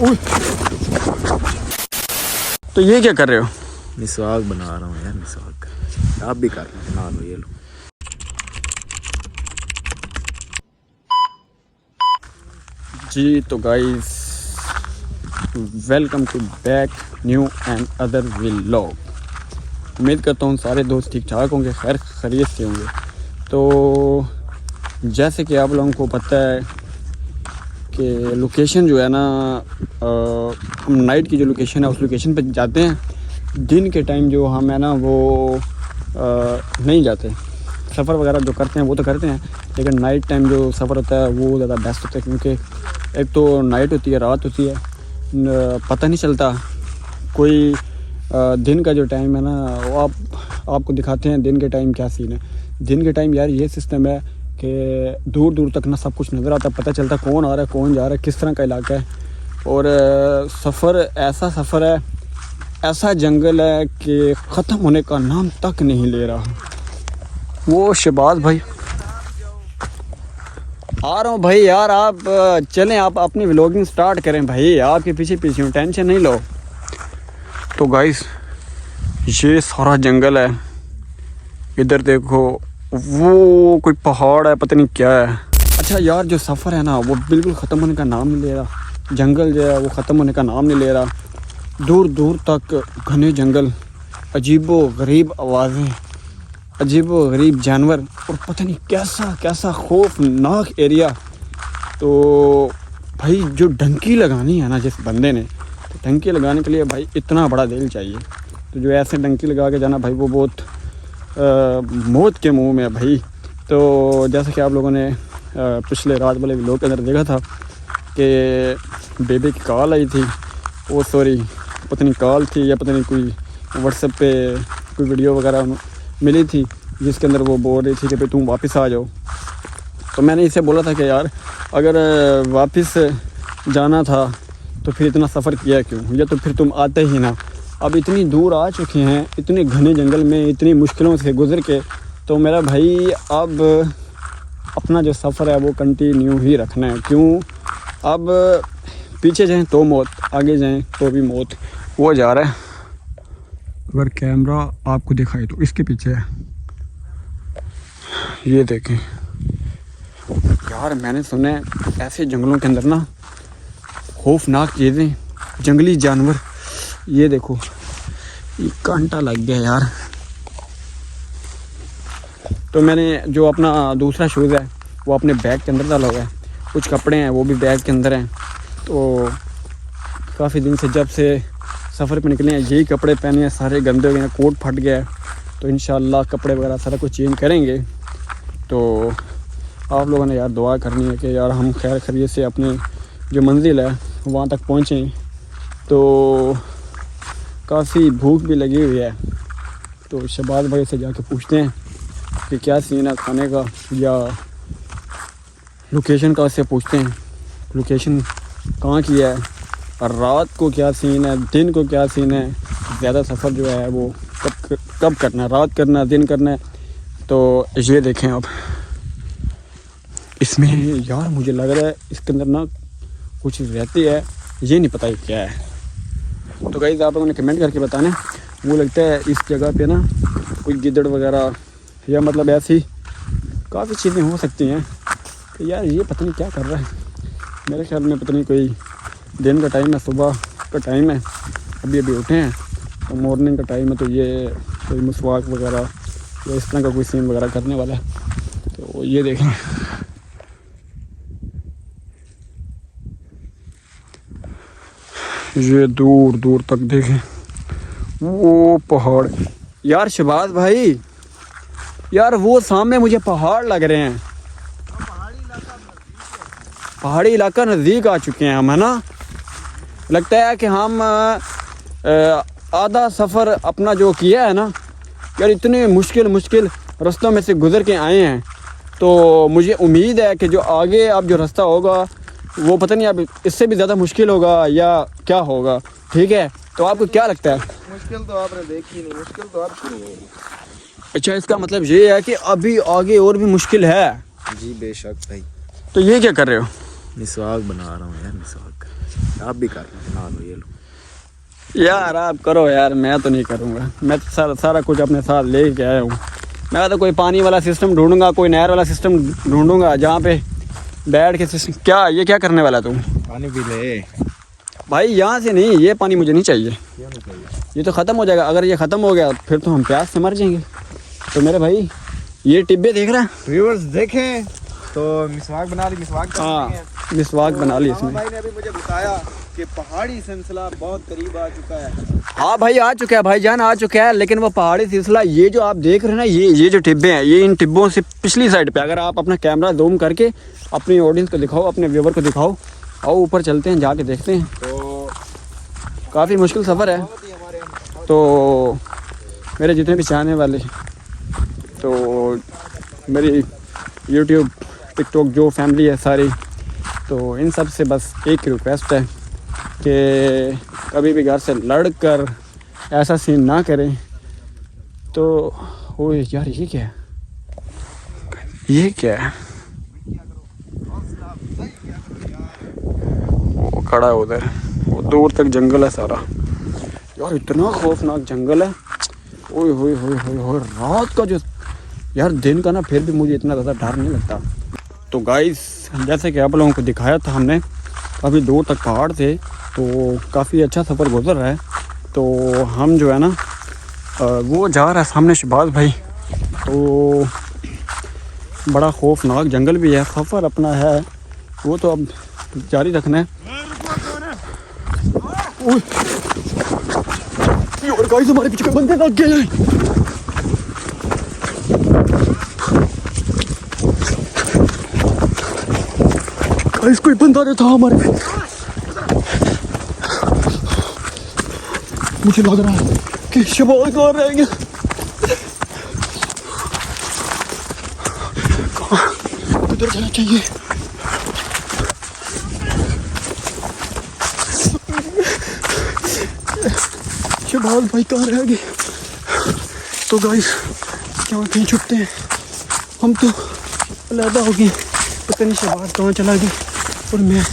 तो ये क्या कर रहे हो? मिसवाक बना रहा हूँ यार, मिसवाक। आप भी कर रहे हो, बना लो, ये लो। जी तो guys, welcome to back new and other vlog. उम्मीद करता हूँ सारे दोस्त ठीक ठाक होंगे, खैर खैरियत से होंगे। तो जैसे कि आप लोगों को पता है कि लोकेशन जो है ना, हम नाइट की जो लोकेशन है उस लोकेशन पे जाते हैं। दिन के टाइम जो हम है ना वो नहीं जाते। सफ़र वगैरह जो करते हैं वो तो करते हैं, लेकिन नाइट टाइम जो सफ़र होता है वो ज़्यादा बेस्ट होता है, क्योंकि एक तो नाइट होती है, रात होती है, पता नहीं चलता कोई। दिन का जो टाइम है ना वो आपको दिखाते हैं दिन के टाइम क्या सीन है। दिन के टाइम यार ये सिस्टम है कि दूर दूर तक ना सब कुछ नज़र आता है, पता चलता कौन आ रहा है कौन जा रहा है, किस तरह का इलाका है। और सफ़र है, ऐसा जंगल है कि ख़त्म होने का नाम तक नहीं ले रहा। वो शहबाज भाई आ रहा हूँ भाई यार, आप चलें, आप अपनी व्लॉगिंग स्टार्ट करें भाई, आपके पीछे पीछे हूँ, टेंशन नहीं लो। तो गाइस ये सारा जंगल है, इधर देखो वो कोई पहाड़ है, पता नहीं क्या है। अच्छा यार जो सफ़र है ना वो बिल्कुल ख़त्म होने का नाम नहीं ले रहा। जंगल जो है वो ख़त्म होने का नाम नहीं ले रहा। दूर दूर तक घने जंगल, अजीबो गरीब आवाज़ें, अजीबो गरीब जानवर, और पता नहीं कैसा कैसा खौफनाक एरिया। तो भाई जो डंकी लगानी है ना जिस बंदे ने, तो डंकी लगाने के लिए भाई इतना बड़ा दिल चाहिए। तो जो ऐसे डंकी लगा के जाना भाई वो बहुत मौत के मुंह में है भाई। तो जैसे कि आप लोगों ने पिछले रात वाले व्लॉग के अंदर देखा था कि बेबी की कॉल आई थी, वो सॉरी पता नहीं कॉल थी या पता नहीं कोई व्हाट्सएप पे कोई वीडियो वगैरह मिली थी, जिसके अंदर वो बोल रही थी कि भाई तुम वापस आ जाओ। तो मैंने इसे बोला था कि यार अगर वापस जाना था तो फिर इतना सफ़र किया क्यों, या तो फिर तुम आते ही ना। अब इतनी दूर आ चुके हैं, इतने घने जंगल में इतनी मुश्किलों से गुज़र के, तो मेरा भाई अब अपना जो सफ़र है वो कंटिन्यू ही रखना है। क्यों, अब पीछे जाएं तो मौत, आगे जाएं तो भी मौत। वो जा रहा है, अगर कैमरा आपको दिखाए तो इसके पीछे है, ये देखें यार। मैंने सुना है ऐसे जंगलों के अंदर ना खौफनाक चीज़ें, जंगली जानवर। ये देखो ये कांटा लग गया यार। तो मैंने जो अपना दूसरा शूज़ है वो अपने बैग के अंदर डाला हुआ है, कुछ कपड़े हैं वो भी बैग के अंदर हैं। तो काफ़ी दिन से जब से सफ़र पे निकले हैं यही कपड़े पहने हैं, सारे गंदे हो गए हैं, कोट फट गया है। तो इंशाल्लाह कपड़े वगैरह सारा कुछ चेंज करेंगे। तो आप लोगों ने यार दुआ करनी है कि यार हम खैर खैरियत से अपनी जो मंजिल है वहाँ तक पहुँचें। तो काफ़ी भूख भी लगी हुई है, तो शहबाज भाई से जाके पूछते हैं कि क्या सीन है खाने का, या लोकेशन का उससे पूछते हैं लोकेशन कहाँ की है, और रात को क्या सीन है, दिन को क्या सीन है, ज़्यादा सफ़र जो है वो कब करना है, रात करना है, दिन करना है। तो ये देखें आप, इसमें यार मुझे लग रहा है इसके अंदर ना कुछ रहती है, ये नहीं पता क्या है। तो गाइस आप लोगों ने कमेंट करके बताना। वो लगता है इस जगह पे ना कोई गिद्दड़ वगैरह या मतलब ऐसी काफ़ी चीज़ें हो सकती हैं। तो यार ये पता नहीं क्या कर रहा है, मेरे ख्याल में पता नहीं कोई दिन का टाइम है, सुबह का टाइम है, अभी अभी उठे हैं, तो मॉर्निंग का टाइम है। तो ये कोई मसवाक वगैरह या इस तरह का कोई सीन वगैरह करने वाला है। तो ये देखें ये दूर दूर तक देखें वो पहाड़। यार शहबाज भाई यार वो सामने मुझे पहाड़ लग रहे हैं, पहाड़ी इलाका नज़दीक आ चुके हैं हम, है ना। लगता है कि हम आधा सफ़र अपना जो किया है ना यार, इतने मुश्किल रास्तों में से गुज़र के आए हैं। तो मुझे उम्मीद है कि जो आगे अब जो रास्ता होगा वो पता नहीं अब इससे भी ज़्यादा मुश्किल होगा या क्या होगा, ठीक है। तो आपको क्या लगता है? मुश्किल तो आपने देखी नहीं, मुश्किल तो अब शुरू होगी। अच्छा इसका मतलब ये है कि अभी आगे और भी मुश्किल है? जी बेशक भाई। तो ये क्या कर रहे हो? मिसवाक बना रहा हूँ यार, मिसवाक। आप भी कर लो, नहा लो, ये लो। यार आप करो यार, मैं तो नहीं करूँगा। मैं तो सारा कुछ अपने साथ ले के आया हूँ। मैं तो कोई पानी वाला सिस्टम ढूंढूंगा, कोई नहर वाला सिस्टम ढूंढूंगा जहाँ पे बैठ के सिस्टम। क्या ये क्या करने वाला तुम? पानी पी ले। भाई यहाँ से नहीं, ये पानी मुझे नहीं चाहिए। क्यों नहीं चाहिए? ये तो ख़त्म हो जाएगा। अगर ये ख़त्म हो गया फिर तो हम प्यास से मर जाएंगे। तो मेरे भाई ये टिब्बे देख रहा है? व्यूअर्स देखें तो मिसवाक बना ली, मिसवाक हाँ, मिसवाक बना ली इसमें। भाई ने अभी मुझे बताया कि पहाड़ी सिलसिला बहुत करीब आ चुका है। हाँ भाई आ चुका है, भाईजान आ चुका है। लेकिन वो पहाड़ी सिलसिला, ये जो आप देख रहे हैं ना, ये जो टिब्बे हैं, ये इन टिब्बों से पिछली साइड पे, अगर आप अपना कैमरा जूम करके अपनी ऑडियंस को दिखाओ, अपने व्यूवर को दिखाओ, आओ ऊपर चलते हैं, जाके देखते हैं। तो काफ़ी मुश्किल सफ़र है। तो मेरे जितने भी चाहने वाले, तो मेरी यूट्यूब टिकटॉक जो फैमिली है सारी, तो इन सब से बस एक रिक्वेस्ट है कि कभी भी घर से लड़ कर ऐसा सीन ना करें। तो ओ यार ये क्या है, ये क्या है? वो खड़ा है उधर, वो दूर तक जंगल है सारा। यार इतना खौफनाक जंगल है। ओए होए होए होए होए, रात का जो यार, दिन का ना फिर भी मुझे इतना ज़्यादा डर नहीं लगता। तो गाइस जैसे कि आप लोगों को दिखाया था हमने, काफ़ी दूर तक पहाड़ थे, तो काफ़ी अच्छा सफ़र गुजर रहा है। तो हम जो है ना, वो जा रहा है सामने शहबाज भाई। तो बड़ा खौफनाक जंगल भी है, सफ़र अपना है वो तो अब जारी रखना है। और गाइस हमारे पीछे बंदे लग गए हैं। गाइस कोई बंदा नहीं था हमारे, मुझे लग रहा है कि शहबाज कहाँ रहेंगे। किधर जाना चाहिए? शहबाज भाई कहाँ रहेंगे? तो गाइस क्या कहीं छुपते हैं, हम तो अलहदा हो गए। पता नहीं शहबाज कहाँ चला गया और मैं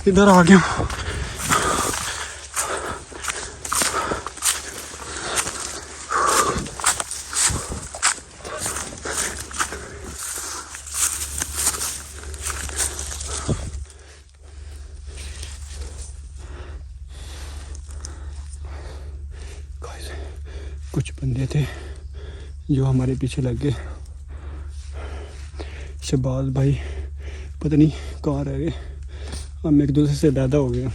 इधर आ गया हूँ। कुछ बंदे थे जो हमारे पीछे लग गए। शहबाज भाई पता नहीं कहाँ रह गए, हम एक दूसरे से ज़्यादा हो गए।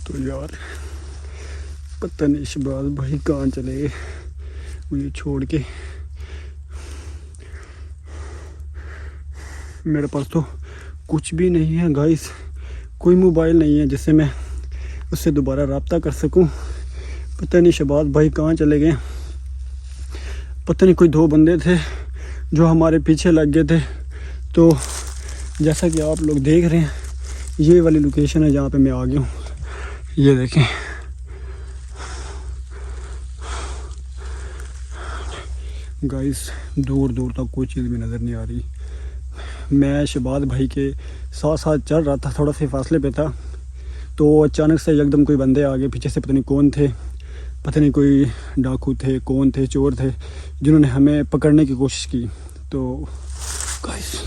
तो यार पता नहीं शहबाज भाई कहाँ चले गए मुझे छोड़ के। मेरे पास तो कुछ भी नहीं है गाइस, कोई मोबाइल नहीं है जिससे मैं उससे दोबारा रब्ता कर सकूं। पता नहीं शहबाज भाई कहाँ चले गए। पता नहीं, कोई दो बंदे थे जो हमारे पीछे लग गए थे। तो जैसा कि आप लोग देख रहे हैं, ये वाली लोकेशन है जहाँ पे मैं आ गया हूँ। ये देखें, गाइस दूर दूर तक कोई चीज़ भी नज़र नहीं आ रही। मैं शहबाज भाई के साथ साथ चल रहा था, थोड़ा से फासले पे था, तो अचानक से एकदम कोई बंदे आ गए पीछे से। पता नहीं कौन थे, पता नहीं कोई डाकू थे, कौन थे, चोर थे, जिन्होंने हमें पकड़ने की कोशिश की। तो गाइस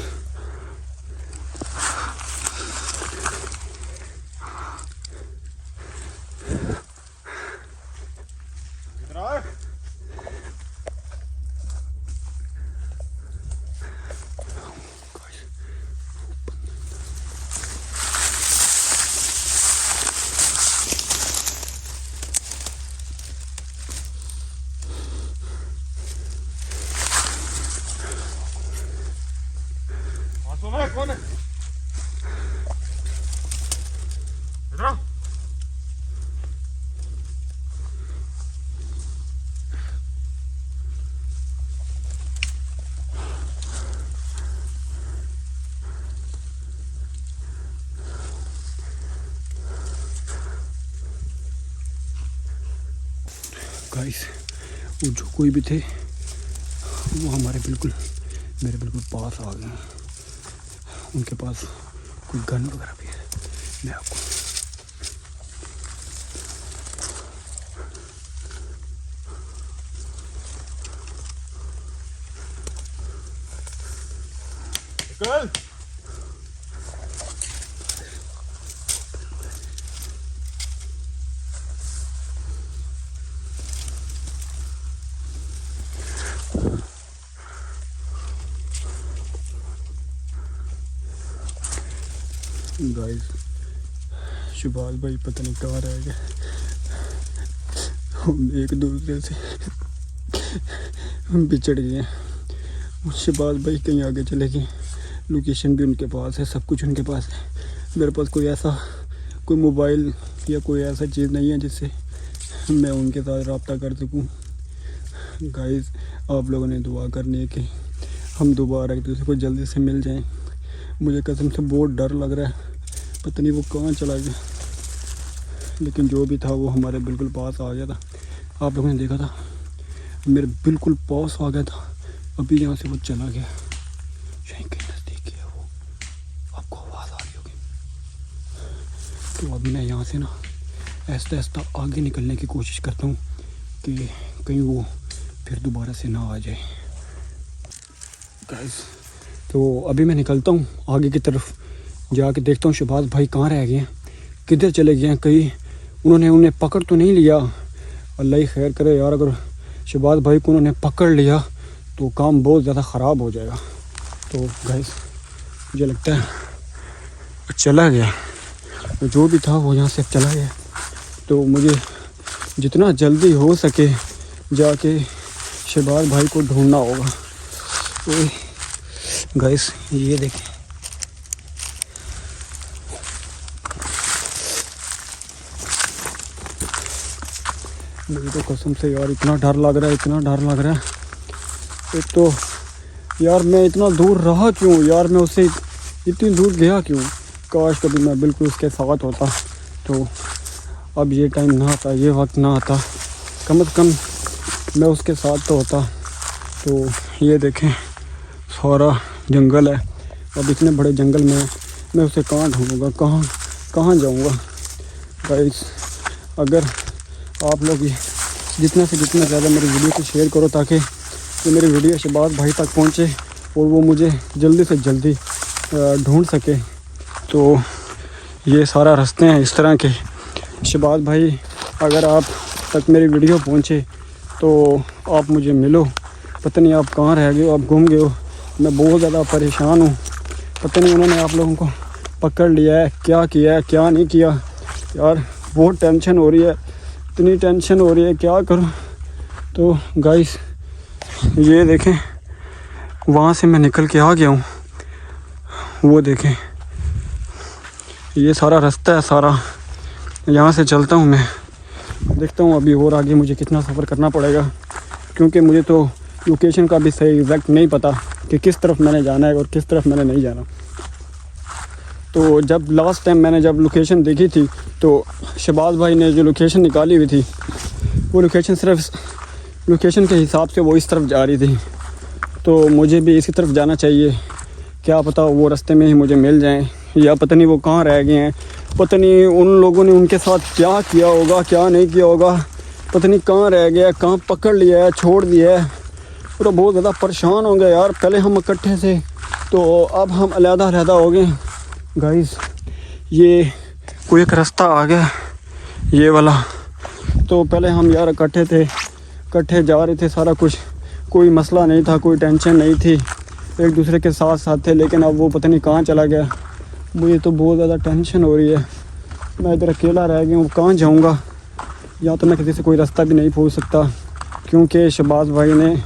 गाइस वो जो कोई भी थे वो मेरे बिल्कुल पास आ गए। उनके पास कोई गन वगैरह भी है। मैं आपको गाइस शुभाष भाई पता नहीं कहाँ रह गए। हम एक दूसरे से बिछड़ गए हैं। शुभाष भाई कहीं आगे चले गए। लोकेशन भी उनके पास है, सब कुछ उनके पास है। मेरे पास कोई मोबाइल या कोई ऐसा चीज़ नहीं है जिससे मैं उनके साथ रब्ता कर सकूं। गाइस आप लोगों ने दुआ करनी है कि हम दोबारा एक दूसरे को जल्दी से मिल जाएं। मुझे कसम से बहुत डर लग रहा है, पता नहीं वो कहाँ चला गया। लेकिन जो भी था वो हमारे बिल्कुल पास आ गया था। आप लोगों ने देखा था मेरे बिल्कुल पास आ गया था। अभी यहाँ से वो चला गया। यहीं के नज़दीक है वो, आपको आवाज़ आ रही होगी। तो अभी मैं यहाँ से ना ऐसा आगे निकलने की कोशिश करता हूँ कि कहीं वो फिर दोबारा से ना आ जाए। गाइस तो अभी मैं निकलता हूँ आगे की तरफ, जाके देखता हूँ शुभाष भाई कहाँ रह गए हैं, किधर चले गए हैं। कहीं उन्हें पकड़ तो नहीं लिया। अल्लाह ही खैर करे यार, अगर शुभाष भाई को उन्होंने पकड़ लिया तो काम बहुत ज़्यादा ख़राब हो जाएगा। तो गाइस मुझे लगता है चला गया, जो भी था वो यहाँ से चला गया। तो मुझे जितना जल्दी हो सके जाके शुभाष भाई को ढूंढना होगा। तो गाइस ये देखें, मुझे तो कसम से यार इतना डर लग रहा है। एक तो यार मैं इतना दूर रहा क्यों यार, मैं उससे इतनी दूर गया क्यों। काश कभी मैं बिल्कुल उसके साथ होता। तो अब ये टाइम ना आता, ये वक्त ना आता, कम से कम मैं उसके साथ तो होता। तो ये देखें सारा जंगल है। अब इतने बड़े जंगल में मैं उसे कहाँ ढूंढूंगा, कहाँ जाऊंगा। गाइस अगर आप लोग जितना से जितना ज़्यादा मेरी वीडियो को शेयर करो ताकि ये मेरी वीडियो शुभाष भाई तक पहुँचे और वो मुझे जल्दी से जल्दी ढूंढ सके। तो ये सारा रास्ते हैं इस तरह के। शुभाष भाई अगर आप तक मेरी वीडियो पहुँचे तो आप मुझे मिलो। पता नहीं आप कहाँ रह गए हो, आप घूम गए हो। मैं बहुत ज़्यादा परेशान हूँ। पता नहीं उन्होंने आप लोगों को पकड़ लिया है, क्या किया है क्या नहीं किया। यार बहुत टेंशन हो रही है, इतनी टेंशन हो रही है क्या करूं। तो गाइस ये देखें वहाँ से मैं निकल के आ गया हूँ। वो देखें ये सारा रास्ता है, सारा यहाँ से चलता हूँ मैं। देखता हूँ अभी और आगे मुझे कितना सफ़र करना पड़ेगा, क्योंकि मुझे तो लोकेशन का भी सही एग्जैक्ट नहीं पता कि किस तरफ मैंने जाना है और किस तरफ मैंने नहीं जाना। तो जब लास्ट टाइम मैंने जब लोकेशन देखी थी तो शुभाष भाई ने जो लोकेशन निकाली हुई थी वो लोकेशन सिर्फ लोकेशन के हिसाब से वो इस तरफ जा रही थी। तो मुझे भी इसी तरफ जाना चाहिए। क्या पता वो रास्ते में ही मुझे मिल जाएं, या पता नहीं वो कहाँ रह गए हैं। पता नहीं उन लोगों ने उनके साथ क्या किया होगा क्या नहीं किया होगा। पता नहीं कहाँ रह गया, कहाँ पकड़ लिया है, छोड़ दिया है। पूरा बहुत ज़्यादा परेशान हो गया यार। पहले हम इकट्ठे थे तो अब हम अलग-अलग हो गए। गाइस ये कोई एक रास्ता आ गया ये वाला। तो पहले हम यार इकट्ठे थे, इकट्ठे जा रहे थे, सारा कुछ कोई मसला नहीं था, कोई टेंशन नहीं थी, एक दूसरे के साथ साथ थे। लेकिन अब वो पता नहीं कहाँ चला गया। मुझे तो बहुत ज़्यादा टेंशन हो रही है। मैं इधर अकेला रह गया हूँ, कहाँ जाऊँगा। या तो मैं किसी से कोई रास्ता भी नहीं पूछ सकता, क्योंकि शुभाष भाई ने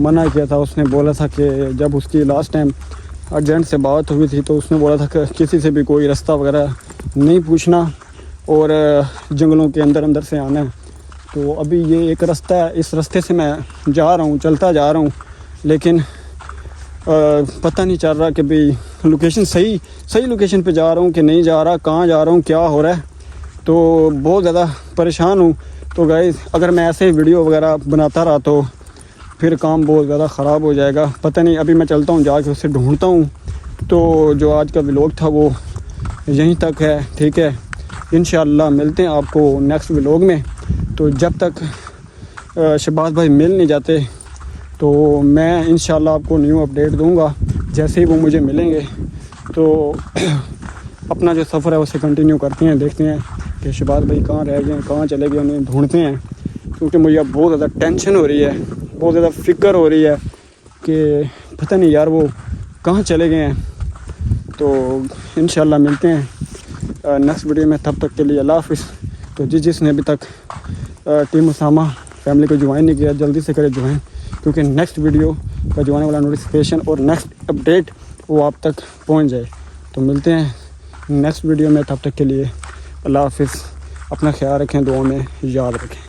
मना किया था। उसने बोला था कि जब उसकी लास्ट टाइम अर्जेंट से बात हुई थी तो उसने बोला था कि किसी से भी कोई रास्ता वगैरह नहीं पूछना और जंगलों के अंदर से आना है। तो अभी ये एक रास्ता है, इस रास्ते से मैं जा रहा हूँ, चलता जा रहा हूँ, लेकिन पता नहीं चल रहा कि भाई लोकेशन सही लोकेशन पे जा रहा हूँ कि नहीं जा रहा, कहाँ जा रहा हूँ, क्या हो रहा है। तो बहुत ज़्यादा परेशान हूँ। तो गाइस अगर मैं ऐसे वीडियो वगैरह बनाता रहा तो फिर काम बहुत ज़्यादा ख़राब हो जाएगा। पता नहीं, अभी मैं चलता हूँ जाके उससे ढूंढता हूँ। तो जो आज का व्लॉग था वो यहीं तक है, ठीक है। इंशाअल्लाह मिलते हैं आपको नेक्स्ट व्लॉग में। तो जब तक शहबाज भाई मिल नहीं जाते तो मैं इंशाअल्लाह आपको न्यू अपडेट दूंगा जैसे ही वो मुझे मिलेंगे। तो अपना जो सफ़र है उसे कंटिन्यू करते हैं, देखते हैं कि शहबाज भाई कहाँ रह गए, कहाँ चले गए, उन्हें ढूंढते हैं। क्योंकि मुझे अब बहुत ज़्यादा टेंशन हो रही है, बहुत ज़्यादा फ़िक्र हो रही है कि पता नहीं यार वो कहाँ चले गए हैं। तो इंशाअल्लाह मिलते हैं नेक्स्ट वीडियो में। तब तक के लिए अल्लाह हाफ़िज़। तो जिसने अभी तक टीम उसामा फैमिली को ज्वाइन नहीं किया जल्दी से करे ज्वाइन, क्योंकि नेक्स्ट वीडियो का जो आने वाला नोटिफिकेशन और नेक्स्ट अपडेट वो आप तक पहुंच जाए। तो मिलते हैं नेक्स्ट वीडियो में, तब तक के लिए अल्लाह हाफ़िज़। अपना ख्याल रखें, दुआ में याद रखें।